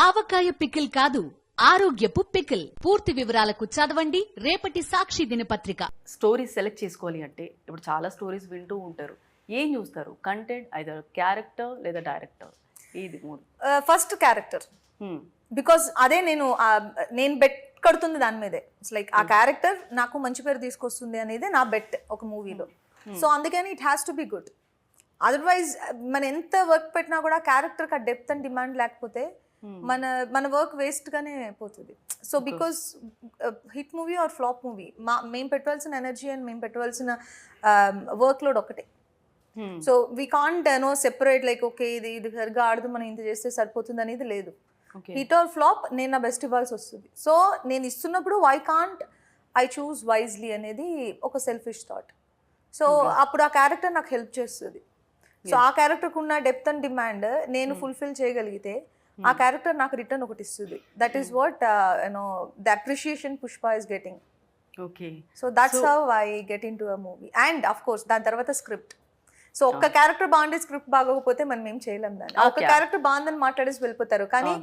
ఆవకాయ pickle కాదు, ఆరోగ్యపు pickle. పూర్తి వివరాలకు చదవండి రేపటి సాక్షి దినపత్రిక. స్టోరీస్ సెలెక్ట్ చేసుకోవాలి అంటే ఇప్పుడు చాలా స్టోరీస్ వింటూ ఉంటారు. ఏం చూస్తారు? కంటెంట్, ఐదర్ క్యారెక్టర్ లేదా డైరెక్టర్? ఇది మూడు. ఫస్ట్ క్యారెక్టర్, బికాజ్ అదే నేను బెట్ కడుతుంది దాని మీదే. ఇట్స్ లైక్ ఆ క్యారెక్టర్ నాకు మంచి పేరు తీసుకొస్తుంది అనేది నా బెట్ ఒక మూవీలో. సో అందుకని it has to be good. Otherwise మనం ఎంత వర్క్ పెట్టినా కూడా క్యారెక్టర్కి ఆ డెప్త్ అండ్ డిమాండ్ లేకపోతే మన వర్క్ వేస్ట్గానే పోతుంది. So because hit movie or flop movie మేము పెట్టవలసిన ఎనర్జీ అండ్ మేము పెట్టవలసిన వర్క్ లోడ్ ఒకటే. So we can't separate like okay ఇది సరిగ్గా ఆడదు మనం ఇంత చేస్తే సరిపోతుంది అనేది లేదు. హిట్ ఆర్ ఫ్లాప్ నేను నా బెస్ట్ ఇవ్వాల్సి వస్తుంది. సో నేను ఇస్తున్నప్పుడు why can't I choose wisely అనేది ఒక సెల్ఫిష్ థాట్. సో అప్పుడు ఆ క్యారెక్టర్ నాకు హెల్ప్ చేస్తుంది. సో ఆ క్యారెక్టర్కి ఉన్న డెప్త్ అండ్ డిమాండ్ నేను ఫుల్ఫిల్ చేయగలిగితే ఆ క్యారెక్టర్ నాకు రిటర్న్ ఒకటి ఇస్తుంది. That is what the appreciation Pushpa is getting. Okay. So that's how I get in to a movie. And of course దాని తర్వాత స్క్రిప్ట్. సో ఒక్క క్యారెక్టర్ బాగుండే స్క్రిప్ట్ బాగోకపోతే మనం ఏం చేయలేం దాన్ని. ఒక క్యారెక్టర్ బాగుందని మాట్లాడేసి వెళ్ళిపోతారు. కానీ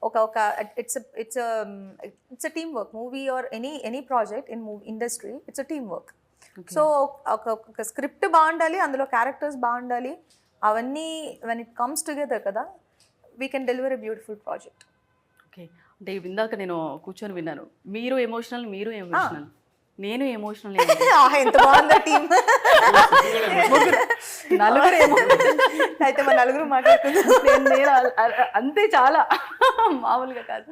ఒక it's a team work. Movie or any project in industry it's a team work. So ఒక స్క్రిప్ట్ బాగుండాలి, అందులో క్యారెక్టర్స్ బాగుండాలి. అవన్నీ వెన్ ఇట్ కమ్స్ టుగెదర్ కదా we can deliver a beautiful project. Okay. అంటే ఇందాక నేను కూర్చొని విన్నాను, మీరు ఎమోషనల్ నేను ఎమోషనల్. ఎంత బాగుందా టీమ్. నలుగురు అయితే మన నలుగురు మాట్లాడుకుంటాం. అంతే, చాలా మామూలుగా కాదు.